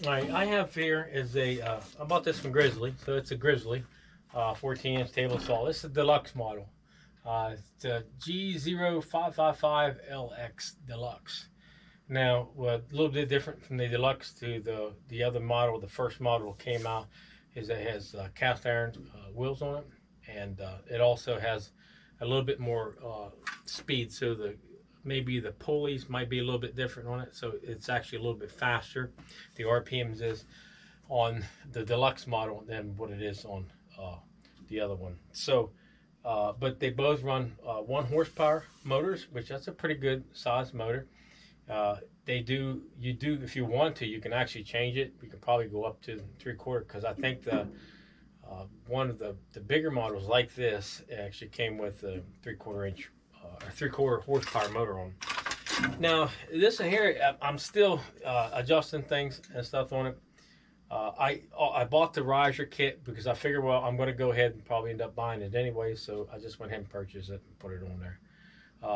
All right, I have here is a I bought this from Grizzly, so it's a Grizzly 14-inch table saw. This is a deluxe model. It's a G0555LX Deluxe. Now, a little bit different from the Deluxe to the other model. The first model came out is it has cast iron wheels on it, and it also has a little bit more speed. So maybe the pulleys might be a little bit different on it, so it's actually a little bit faster. The RPMs is on the Deluxe model than what it is on the other one. So, but they both run 1 horsepower motors, which that's a pretty good size motor. You do if you want to, you can actually change it. You can probably go up to 3/4, because I think one of the bigger models like this actually came with a 3/4 inch or 3/4 horsepower motor on. Now this in here, I'm still adjusting things and stuff on it. I bought the riser kit because I figured, well, I'm going to go ahead and probably end up buying it anyway, so I just went ahead and purchased it and put it on there.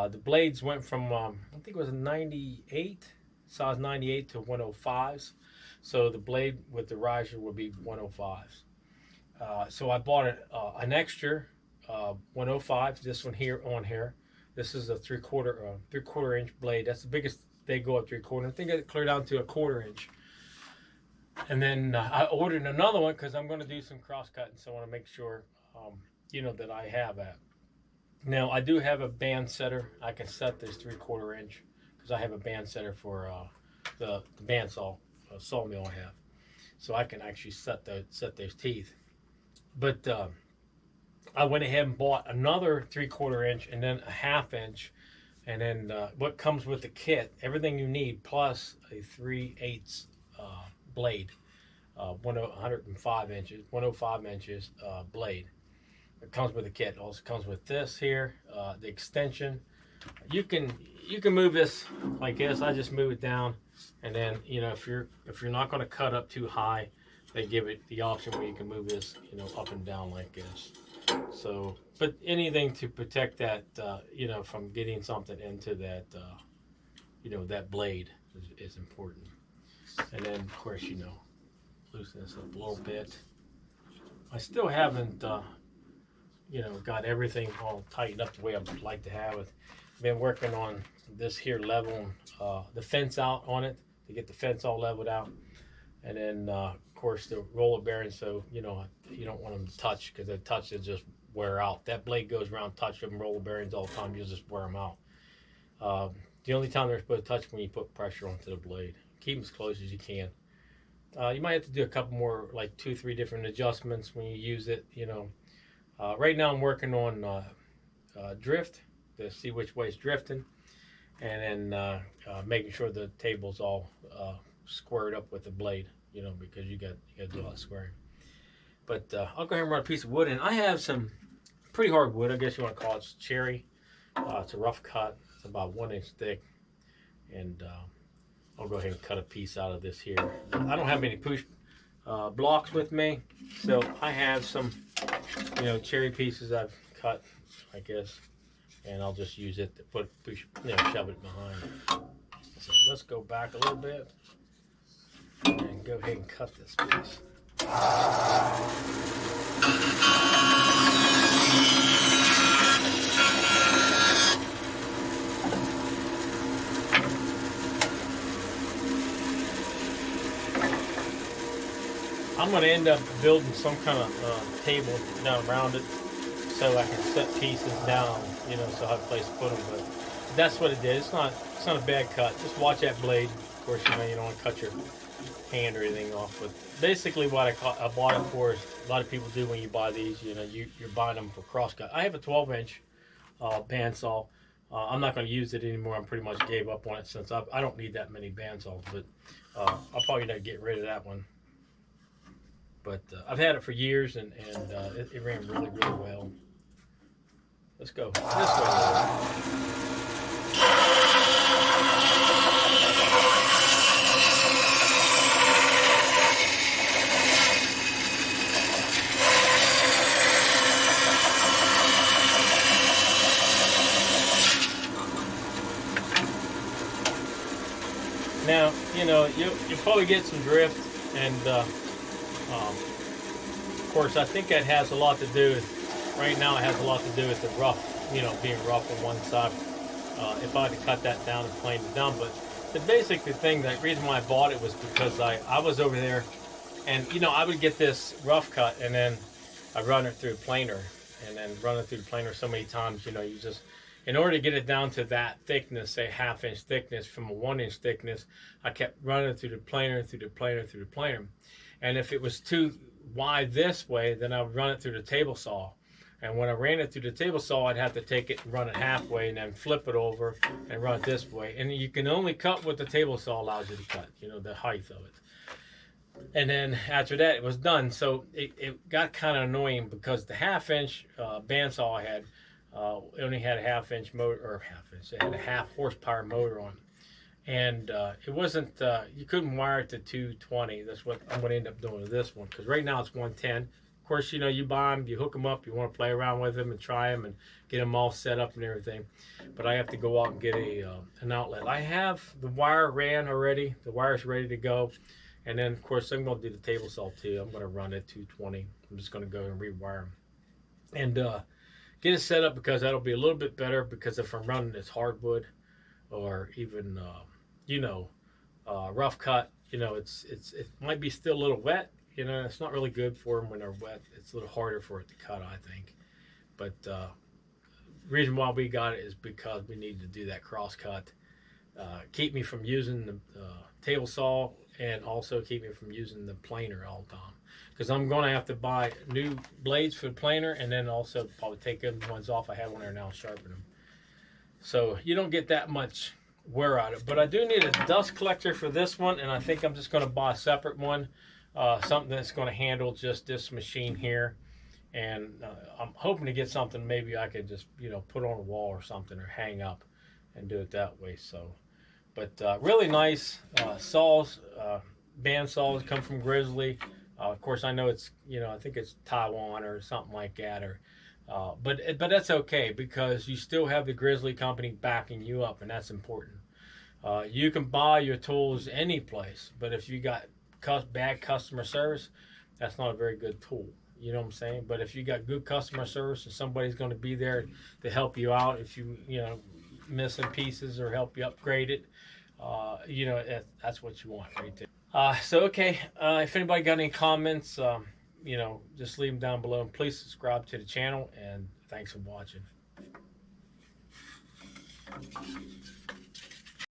The blades went from I think it was a 98 size 98 to 105s, so the blade with the riser would be 105s. So I bought an extra 105, this one here on here. This is a 3/4 inch blade. That's the biggest they go up 3/4. I think it cleared down to a 1/4 inch. And then I ordered another one because I'm going to do some cross cutting, so I want to make sure you know, that I have that. Now I do have a band setter. I can set this 3/4 inch because I have a band setter for the bandsaw sawmill I have, so I can actually set those teeth. But I went ahead and bought another 3/4 inch and then a 1/2 inch, and then what comes with the kit, everything you need plus a 3/8 blade, 105 inches blade. It comes with the kit. It also comes with this here, the extension. You can move this like this. I just move it down, and then, you know, if you're not going to cut up too high, they give it the option where you can move this, you know, up and down like this. So, but anything to protect that, you know, from getting something into that, you know, that blade is important. And then, of course, you know, loosen this up a little bit. I still haven't, you know, got everything all tightened up the way I'd like to have it. I've been working on this here leveling the fence out on it to get the fence all leveled out. And then, of course, the roller bearings, so, you know, you don't want them to touch, because they touch, they just wear out. That blade goes around touching them roller bearings all the time, you'll just wear them out. The only time they're supposed to touch when you put pressure onto the blade. Keep them as close as you can. You might have to do a couple more, like 2-3 different adjustments when you use it, you know. Right now I'm working on drift, to see which way it's drifting, and then making sure the table's all squared up with the blade, you know, because you got to do a lot of squaring. But I'll go ahead and run a piece of wood in. I have some pretty hard wood, I guess you want to call it. It's cherry. It's a rough cut. It's about 1 inch thick, and I'll go ahead and cut a piece out of this here. I don't have any push blocks with me, so I have some, you know, cherry pieces I've cut, I guess, and I'll just use it to push, you know, shove it behind. So let's go back a little bit and go ahead and cut this piece. I'm going to end up building some kind of table down around it, so I can set pieces down, you know, so I have a place to put them. But that's what it did. It's not a bad cut. Just watch that blade. Of course, you know, you don't want to cut your hand or anything off. But basically, what I bought it for is, a lot of people do when you buy these, you know, you're buying them for cross cut. I have a 12-inch bandsaw. I'm not going to use it anymore. I pretty much gave up on it since I don't need that many bandsaws. But I'll probably not get rid of that one. But I've had it for years, and it ran really, really well. Let's go this way. Now, you know, you'll probably get some drift And of course, I think that has a lot to do with, right now it has a lot to do with the rough, you know, being rough on one side. If I had to cut that down and plane it down. But the basic thing, the reason why I bought it was because I was over there, and you know, I would get this rough cut and then I run it through a planer, and then run it through the planer so many times, you know, you just, in order to get it down to that thickness, say 1/2 inch thickness from a 1 inch thickness, I kept running through the planer, through the planer, through the planer. And if it was too wide this way, then I would run it through the table saw. And when I ran it through the table saw, I'd have to take it and run it halfway and then flip it over and run it this way. And you can only cut what the table saw allows you to cut, you know, the height of it. And then after that, it was done. So it got kind of annoying because the 1/2 inch bandsaw I had only had a 1/2 inch motor, or 1/2 inch, it had a 1/2 horsepower motor on it. And it wasn't, you couldn't wire it to 220. That's what I'm going to end up doing with this one, because right now it's 110. Of course, you know, you buy them, you hook them up, you want to play around with them and try them and get them all set up and everything. But I have to go out and get an outlet. I have the wire ran already. The wire's ready to go. And then, of course, I'm going to do the table saw too. I'm going to run it 220. I'm just going to go and rewire them. And get it set up, because that'll be a little bit better, because if I'm running this hardwood or even, you know, rough cut, you know, it might be still a little wet. You know, it's not really good for them when they're wet. It's a little harder for it to cut, I think. But the reason why we got it is because we need to do that cross cut. Keep me from using the table saw, and also keep me from using the planer all the time. Because I'm going to have to buy new blades for the planer, and then also probably take them ones off I have on there now and sharpen them. So you don't get that much wear out of it. But I do need a dust collector for this one, and I think I'm just going to buy a separate one. Something that's going to handle just this machine here. And I'm hoping to get something maybe I could just, you know, put on a wall or something, or hang up and do it that way. So, but really nice saws, band saws, come from Grizzly. Of course, I know it's, you know, I think it's Taiwan or something like that, or but that's okay, because you still have the Grizzly company backing you up, and that's important. You can buy your tools any place, but if you got bad customer service, that's not a very good tool. You know what I'm saying? But if you got good customer service and somebody's going to be there to help you out if you know, missing pieces, or help you upgrade it, you know, that's what you want right there. So okay, if anybody got any comments, you know, just leave them down below, and please subscribe to the channel, and thanks for watching.